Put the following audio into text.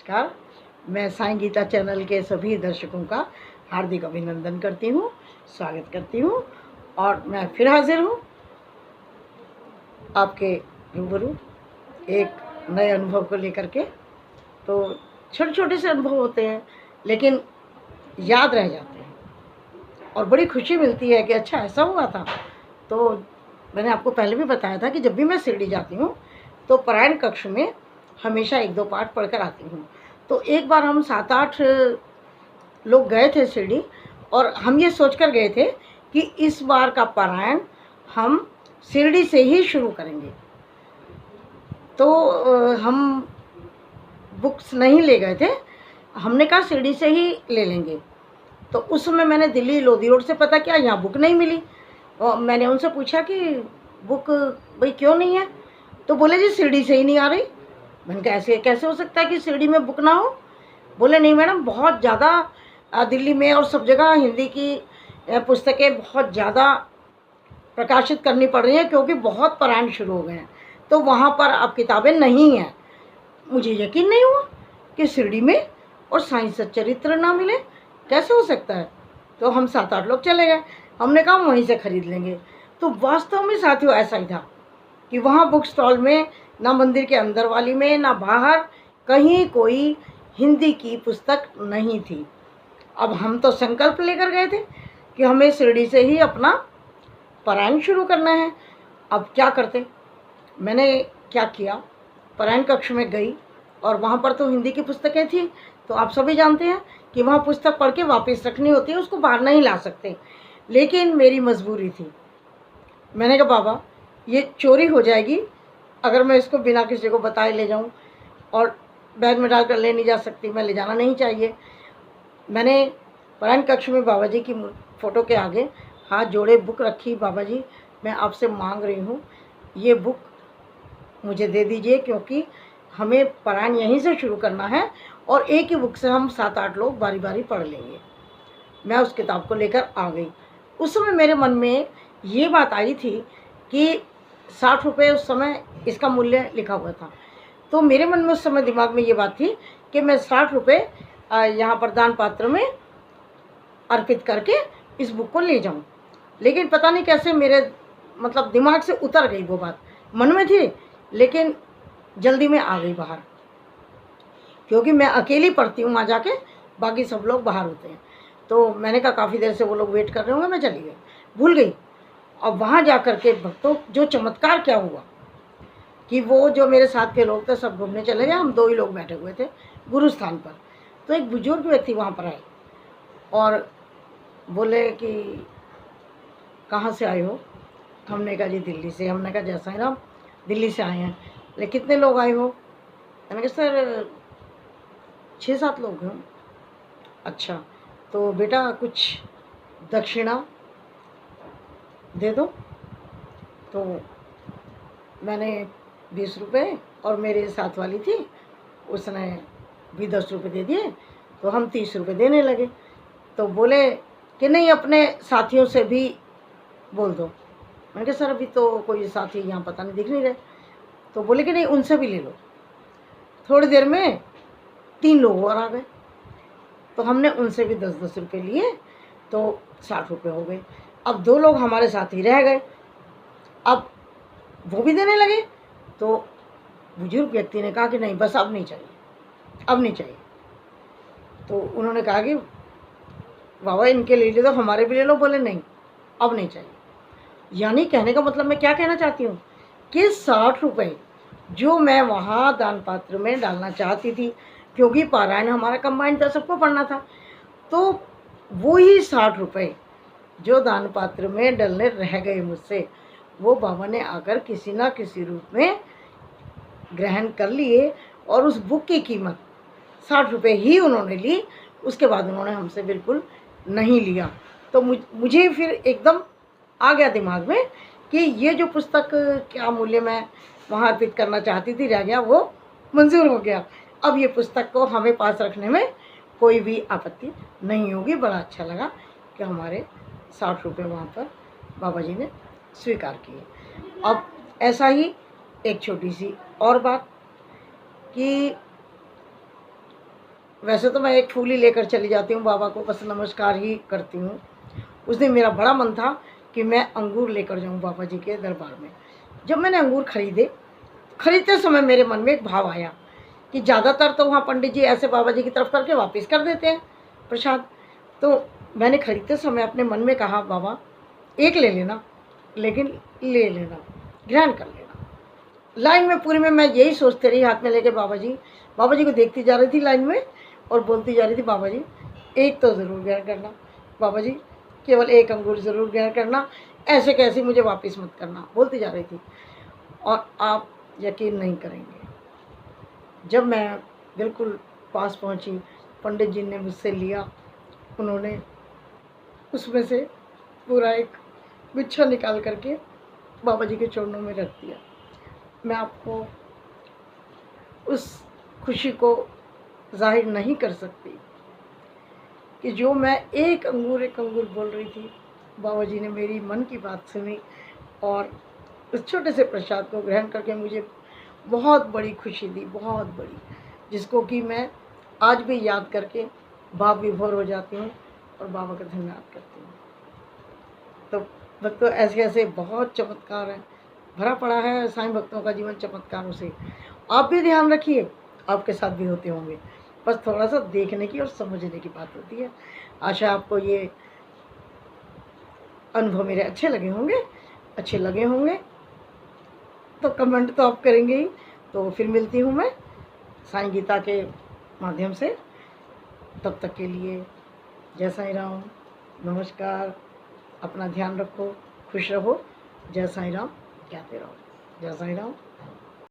नमस्कार। मैं साईं गीता चैनल के सभी दर्शकों का हार्दिक अभिनंदन करती हूँ, स्वागत करती हूँ और मैं फिर हाजिर हूँ आपके रूबरू एक नए अनुभव को लेकर के। तो छोटे छोटे से अनुभव होते हैं लेकिन याद रह जाते हैं और बड़ी खुशी मिलती है कि अच्छा ऐसा हुआ था। तो मैंने आपको पहले भी बताया था कि जब भी मैं शिरडी जाती हूँ तो पारायण कक्ष में हमेशा 1-2 पाठ पढ़कर आती हूँ। तो एक बार हम 7-8 लोग गए थे शिरडी और हम ये सोचकर गए थे कि इस बार का पारायण हम शिरडी से ही शुरू करेंगे। तो हम बुक्स नहीं ले गए थे, हमने कहा शिरडी से ही ले लेंगे। तो उस समय मैंने दिल्ली लोधी रोड से पता किया, यहाँ बुक नहीं मिली और मैंने उनसे पूछा कि बुक भाई क्यों नहीं है? तो बोले जी शिरडी से ही नहीं आ रही। मैंने कहा ऐसे कैसे हो सकता है कि शिरडी में बुक ना हो? बोले नहीं मैडम, बहुत ज़्यादा दिल्ली में और सब जगह हिंदी की पुस्तकें बहुत ज़्यादा प्रकाशित करनी पड़ रही हैं क्योंकि बहुत पारायण शुरू हो गए हैं, तो वहाँ पर अब किताबें नहीं हैं। मुझे यकीन नहीं हुआ कि शिरडी में और साईं सच्चरित्र ना मिले, कैसे हो सकता है? तो हम 7-8 लोग चले गए, हमने कहा वहीं से ख़रीद लेंगे। तो वास्तव में साथियों ऐसा ही था कि वहाँ बुक स्टॉल में ना मंदिर के अंदर वाली में ना बाहर कहीं कोई हिंदी की पुस्तक नहीं थी। अब हम तो संकल्प लेकर गए थे कि हमें शिरडी से ही अपना पारायण शुरू करना है। अब क्या करते? मैंने क्या किया, पारायण कक्ष में गई और वहाँ पर तो हिंदी की पुस्तकें थी। तो आप सभी जानते हैं कि वहाँ पुस्तक पढ़ के वापस रखनी होती है, उसको बाहर नहीं ला सकते। लेकिन मेरी मजबूरी थी। मैंने कहा बाबा ये चोरी हो जाएगी अगर मैं इसको बिना किसी को बताए ले जाऊँ, और बैग में डालकर ले नहीं जा सकती, मैं ले जाना नहीं चाहिए। मैंने पारायण कक्ष में बाबा जी की फ़ोटो के आगे हाथ जोड़े बुक रखी, बाबा जी मैं आपसे मांग रही हूँ ये बुक मुझे दे दीजिए क्योंकि हमें पारायण यहीं से शुरू करना है और एक ही बुक से हम 7-8 लोग बारी बारी पढ़ लेंगे। मैं उस किताब को लेकर आ गई। उस समय मेरे मन में ये बात आई थी कि 60 रुपये उस समय इसका मूल्य लिखा हुआ था। तो मेरे मन में उस समय दिमाग में ये बात थी कि मैं 60 रुपये यहाँ पर दान पात्र में अर्पित करके इस बुक को ले जाऊँ। लेकिन पता नहीं कैसे मेरे मतलब दिमाग से उतर गई वो बात, मन में थी लेकिन जल्दी में आ गई बाहर, क्योंकि मैं अकेली पढ़ती हूँ वहाँ जाके, बाकी सब लोग बाहर होते हैं। तो मैंने कहा काफ़ी देर से वो लोग वेट कर रहे होंगे, मैं चली गई, भूल गई। अब वहाँ जा कर के भक्तों जो चमत्कार क्या हुआ कि वो जो मेरे साथ के लोग थे सब घूमने चले गए, हम 2 ही लोग बैठे हुए थे गुरु स्थान पर। तो एक बुजुर्ग व्यक्ति वहाँ पर आए और बोले कि कहाँ से आए हो? हमने कहा जी दिल्ली से। हमने कहा जय साईं राम, दिल्ली से आए हैं, लेकिन कितने लोग आए हो? मैंने कहा सर 6-7 लोग हैं। अच्छा तो बेटा कुछ दक्षिणा दे दो। तो मैंने 20 रुपये और मेरे साथ वाली थी उसने भी 10 रुपये दे दिए, तो हम 30 रुपये देने लगे। तो बोले कि नहीं अपने साथियों से भी बोल दो। मैंने कहा सर अभी तो कोई साथी यहाँ पता नहीं दिख नहीं रहे। तो बोले कि नहीं उनसे भी ले लो। थोड़ी देर में 3 लोग और आ गए, तो हमने उनसे भी 10-10 रुपये लिए, तो 60 रुपये हो गए। अब 2 लोग हमारे साथ ही रह गए, अब वो भी देने लगे। तो बुजुर्ग व्यक्ति ने कहा कि नहीं बस अब नहीं चाहिए, अब नहीं चाहिए। तो उन्होंने कहा कि बाबा इनके ले लो तो हमारे भी ले लो। बोले नहीं अब नहीं चाहिए। यानी कहने का मतलब मैं क्या कहना चाहती हूँ कि 60 रुपये जो मैं वहाँ दान पात्र में डालना चाहती थी, क्योंकि पारायण हमारा कंबाइंड था, सबको पढ़ना था, तो वो ही 60 रुपये जो दान पात्र में डलने रह गए मुझसे, वो बाबा ने आकर किसी ना किसी रूप में ग्रहण कर लिए और उस बुक की कीमत 60 रुपये ही उन्होंने ली। उसके बाद उन्होंने हमसे बिल्कुल नहीं लिया। तो मुझे फिर एकदम आ गया दिमाग में कि ये जो पुस्तक क्या मूल्य मैं वहाँ अर्पित करना चाहती थी रह गया, वो मंजूर हो गया। अब ये पुस्तक को हमें पास रखने में कोई भी आपत्ति नहीं होगी। बड़ा अच्छा लगा कि हमारे 60 रुपये वहाँ पर बाबा जी ने स्वीकार किए। अब ऐसा ही एक छोटी सी और बात कि वैसे तो मैं एक फूल ही लेकर चली जाती हूँ बाबा को, बस नमस्कार ही करती हूँ। उस दिन मेरा बड़ा मन था कि मैं अंगूर लेकर जाऊँ बाबा जी के दरबार में। जब मैंने अंगूर खरीदते समय मेरे मन में एक भाव आया कि ज़्यादातर तो वहाँ पंडित जी ऐसे बाबा जी की तरफ करके वापस कर देते हैं प्रसाद। तो मैंने खरीदते समय अपने मन में कहा, बाबा एक ले लेना, लेकिन ले लेना, ग्रहण कर लेना। लाइन में पूरी में मैं यही सोचती रही, हाथ में लेके बाबा जी को देखती जा रही थी लाइन में और बोलती जा रही थी, बाबा जी एक तो ज़रूर ग्रहण करना, बाबा जी केवल एक अंगूर ज़रूर ग्रहण करना, ऐसे कैसे मुझे वापस मत करना, बोलती जा रही थी। और आप यकीन नहीं करेंगे, जब मैं बिल्कुल पास पहुंची, पंडित जी ने मुझसे लिया, उन्होंने उसमें से पूरा एक गुच्छा निकाल करके बाबा जी के चरणों में रख दिया। मैं आपको उस खुशी को जाहिर नहीं कर सकती कि जो मैं एक अंगूर बोल रही थी, बाबा जी ने मेरी मन की बात सुनी और उस छोटे से प्रसाद को ग्रहण करके मुझे बहुत बड़ी खुशी दी, बहुत बड़ी, जिसको कि मैं आज भी याद करके भाव विभोर हो जाती हूँ और बाबा का धन्यवाद करती हूँ। तो भक्तों, ऐसे ऐसे बहुत चमत्कार हैं, भरा पड़ा है साईं भक्तों का जीवन चमत्कारों से। आप भी ध्यान रखिए, आपके साथ भी होते होंगे, बस थोड़ा सा देखने की और समझने की बात होती है। आशा आपको ये अनुभव मेरे अच्छे लगे होंगे, तो कमेंट तो आप करेंगे ही। तो फिर मिलती हूँ मैं साईं गीता के माध्यम से, तब तक के लिए जय साईं राम, नमस्कार, अपना ध्यान रखो, खुश रहो, जय साईं राम कहते रहो, जय साईं राम।